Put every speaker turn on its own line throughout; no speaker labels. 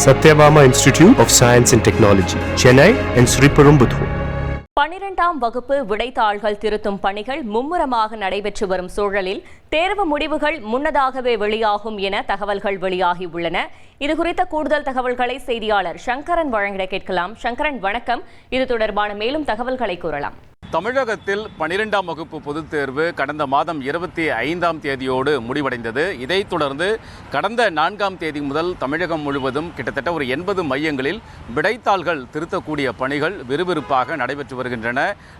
Satyabama Institute of Science and Technology, Chennai and Sriperumbudur.
12ஆம் வகுப்பு விடைத்தாள்கள் திருத்தும் பணிகள் மும்முரமாக நடைபெற்று வரும் சூழலில் தேர்வு முடிவுகள் முன்னதாகவே வெளியாகும் என தகவல்கள் வெளியாகி உள்ளன. இதுகுறித்த கூடுதல் தகவல்களை செய்தியாளர் சங்கரன் வழங்கிட கேட்கலாம். சங்கரன், வணக்கம். இது தொடர்பான மேலும் தகவல்களை கூறலாம்.
தமிழகத்தில் 12ஆம் வகுப்பு பொதுத் தேர்வு கடந்த மாதம் 25ஆம் தேதியோடு முடிவடைந்தது. இதைத் தொடர்ந்து கடந்த 4ஆம் தேதி முதல் தமிழகம் முழுவதும் கிட்டத்தட்ட ஒரு 80 மையங்களில் விடைத்தாள்கள் திருத்தக்கூடிய பணிகள் விறுவிறுப்பாக நடைபெற்று வருகின்றன.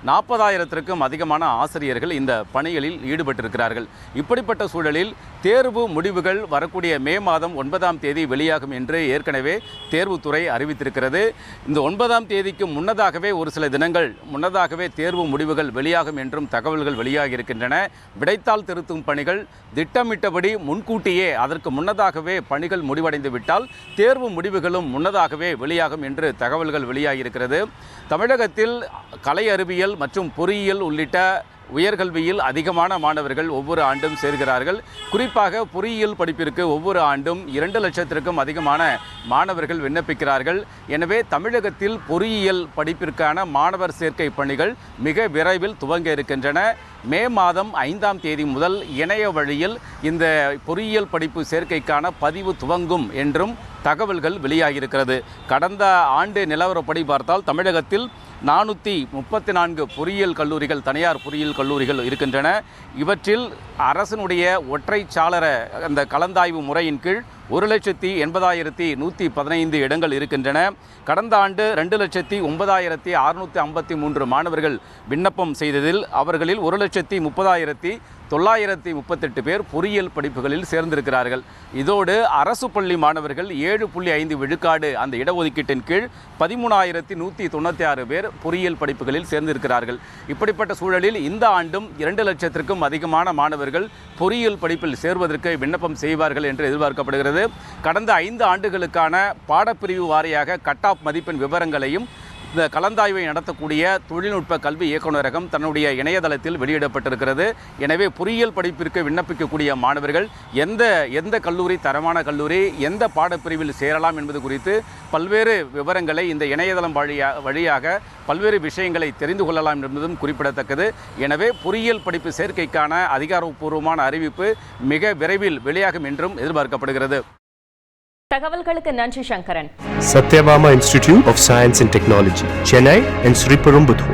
40,000த்திற்கும் அதிகமான ஆசிரியர்கள் இந்த பணிகளில் ஈடுபட்டிருக்கிறார்கள். இப்படிப்பட்ட சூழலில் தேர்வு முடிவுகள் வரக்கூடிய மே மாதம் 9ஆம் தேதி வெளியாகும் என்று ஏற்கனவே தேர்வுத்துறை அறிவித்திருக்கிறது. இந்த 9ஆம் தேதிக்கு முன்னதாகவே ஒரு சில தினங்கள் முன்னதாகவே தேர்வு முடிவுகள் வெளியாகும் என்றும் தகவல்கள் வெளியாகி இருக்கின்றன. விடைத்தாள் திருத்தும் பணிகள் திட்டமிட்டபடி முன்கூட்டியே அதற்கு முன்னதாகவே பணிகள் முடிவடைந்து விட்டால் தேர்வு முடிவுகளும் முன்னதாகவே வெளியாகும் என்று தகவல்கள் வெளியாகி இருக்கிறது. தமிழகத்தில் கலை அறிவியல் மற்றும் பொறியியல் உள்ளிட்ட உயர்கல்வியில் அதிகமான மாணவர்கள் ஒவ்வொரு ஆண்டும் சேர்கிறார்கள். குறிப்பாக பொறியியல் படிப்பிற்கு ஒவ்வொரு ஆண்டும் 2 லட்சத்திற்கும் அதிகமான மாணவர்கள் விண்ணப்பிக்கிறார்கள். எனவே தமிழகத்தில் பொறியியல் படிப்பிற்கான மாணவர் சேர்க்கை பணிகள் மிக விரைவில் துவங்க இருக்கின்றன. மே மாதம் 5ஆம் தேதி முதல் இணைய வழியில் இந்த பொறியியல் படிப்பு சேர்க்கைக்கான பதிவு துவங்கும் என்றும் தகவல்கள் வெளியாகியிருக்கிறது. கடந்த ஆண்டு நிலவரப்படி பார்த்தால் தமிழகத்தில் 434 பொறியியல் கல்லூரிகள், தனியார் பொறியியல் கல்லூரிகள் இருக்கின்றன. இவற்றில் அரசினுடைய ஒற்றைச்சாளர அந்த கலந்தாய்வு முறையின் கீழ் 1,80,115 இடங்கள் இருக்கின்றன. கடந்த ஆண்டு 2,09,653 மாணவர்கள் விண்ணப்பம் செய்ததில் அவர்களில் 1,30,938 பேர் பொறியியல் படிப்புகளில் சேர்ந்திருக்கிறார்கள். இதோடு அரசு பள்ளி மாணவர்கள் 7.5 விழுக்காடு அந்த இடஒதுக்கீட்டின் கீழ் 13,196 பேர் பொறியியல் படிப்புகளில் சேர்ந்திருக்கிறார்கள். இப்படிப்பட்ட சூழலில் இந்த ஆண்டும் 2 லட்சத்திற்கும் அதிகமான மாணவர்கள் பொறியியல் படிப்பில் சேர்வதற்கு விண்ணப்பம் செய்வார்கள் என்று எதிர்பார்க்கப்படுகிறது. கடந்த 5 ஆண்டுகளுக்கான பாடப்பிரிவு வாரியாக கட் ஆஃப் மதிப்பெண் விவரங்களையும் இந்த கலந்தாய்வை நடத்தக்கூடிய தொழில்நுட்ப கல்வி இயக்குநரகம் தன்னுடைய இணையதளத்தில் வெளியிடப்பட்டிருக்கிறது. எனவே பொறியியல் படிப்பிற்கு விண்ணப்பிக்கக்கூடிய மாணவர்கள் எந்த கல்லூரி தரமான கல்லூரி, எந்த பாடப்பிரிவில் சேரலாம் என்பது குறித்து பல்வேறு விவரங்களை இந்த இணையதளம் வழியாக பல்வேறு விஷயங்களை தெரிந்து கொள்ளலாம் என்பதும் குறிப்பிடத்தக்கது. எனவே பொறியியல் படிப்பு சேர்க்கைக்கான அதிகாரப்பூர்வமான அறிவிப்பு மிக விரைவில் வெளியாகும் என்றும் எதிர்பார்க்கப்படுகிறது.
தகவல்களுக்கு நன்றி Sankaran.
Satyabama Institute of Science and Technology, Chennai and Sriperumbudur.